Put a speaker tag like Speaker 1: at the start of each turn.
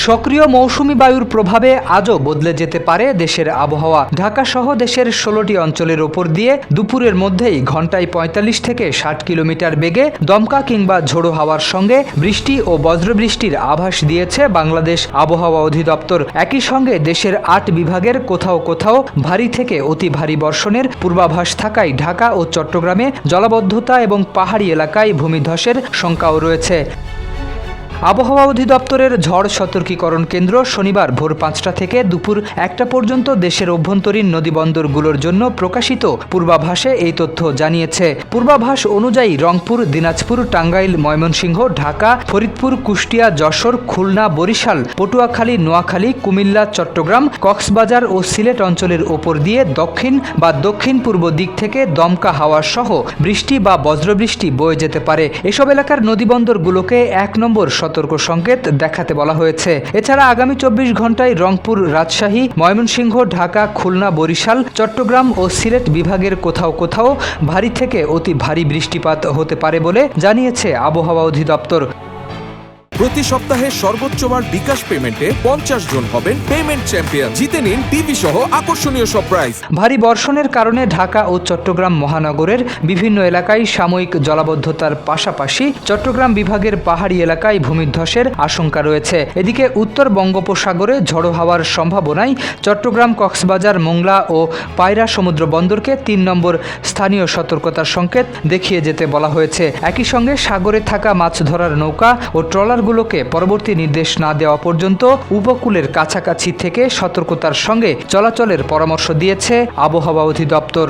Speaker 1: সক্রিয় মৌসুমি বায়ুর প্রভাবে আজও বদলে যেতে পারে দেশের আবহাওয়া। ঢাকা সহ দেশের ১৬টি অঞ্চলের ওপর দিয়ে দুপুরের মধ্যেই ঘন্টায় ৪৫ থেকে ৬০ কিলোমিটার বেগে দমকা কিংবা ঝোড়ো হাওয়ার সঙ্গে বৃষ্টি ও বজ্রবৃষ্টির আভাস দিয়েছে বাংলাদেশ আবহাওয়া অধিদপ্তর। একই সঙ্গে দেশের ৮ বিভাগের কোথাও কোথাও ভারী থেকে অতি ভারী বর্ষণের পূর্বাভাস থাকায় ঢাকা ও চট্টগ্রামে জলাবদ্ধতা এবং পাহাড়ি এলাকায় ভূমিধসের শঙ্কাও রয়েছে। আবহাওয়া অধিদপ্তরের ঝড় সতর্কীকরণ কেন্দ্র শনিবার ভোর ৫টা থেকে দুপুর ১টা পর্যন্ত দেশের অভ্যন্তরীণ নদীবন্দরগুলোর জন্য প্রকাশিত পূর্বাভাসে এই তথ্য জানিয়েছে। পূর্বাভাস অনুযায়ী রংপুর, দিনাজপুর, টাঙ্গাইল, ময়মনসিংহ, ঢাকা, ফরিদপুর, কুষ্টিয়া, যশোর, খুলনা, বরিশাল, পটুয়াখালী, নোয়াখালী, কুমিল্লা, চট্টগ্রাম, কক্সবাজার ও সিলেট অঞ্চলের ওপর দিয়ে দক্ষিণ বা দক্ষিণ পূর্ব দিক থেকে দমকা হাওয়া সহ বৃষ্টি বা বজ্রবৃষ্টি বয়ে যেতে পারে। এসব এলাকার নদীবন্দরগুলোকে ১ নম্বর সতর্ক সংকেত দেখাতে বলা হয়েছে। এছাড়া আগামী ২৪ ঘন্টায় রংপুর, রাজশাহী, ময়মনসিংহ, ঢাকা, খুলনা, বরিশাল, চট্টগ্রাম ও সিলেট বিভাগের কোথাও কোথাও ভারী থেকে অতি ভারী বৃষ্টিপাত হতে পারে বলে জানিয়েছে আবহাওয়া অধিদপ্তর।
Speaker 2: প্রতি সপ্তাহে সর্বোচ্চ বার বিকাশ পেমেন্টে ৫০ জন হবেন পেমেন্ট চ্যাম্পিয়ন। জিতে নিন টিভি সহ আকর্ষণীয় সব প্রাইজ।
Speaker 1: ভারী বর্ষণের কারণে ঢাকা ও চট্টগ্রাম মহানগরের বিভিন্ন এলাকায় সাময়িক জলাবদ্ধতার পাশাপাশি চট্টগ্রাম বিভাগের পাহাড়ি এলাকায় ভূমিধসের আশঙ্কা রয়েছে। এদিকে উত্তর বঙ্গোপসাগরে ঝোড়ো হাওয়ার সম্ভাবনায় চট্টগ্রাম, কক্সবাজার, মোংলা ও পায়রা সমুদ্র বন্দরকে ৩ নম্বর স্থানীয় সতর্কতার সংকেত দেখিয়ে যেতে বলা হয়েছে। একই সঙ্গে সাগরে থাকা মাছ ধরার নৌকা ও ট্রলারগুলোকে পরবর্তী নির্দেশ না দেওয়া পর্যন্ত উপকূলের কাছাকাছি থেকে সতর্কতার সঙ্গে চলাচলের পরামর্শ দিয়েছে আবহাওয়া অধিদপ্তর।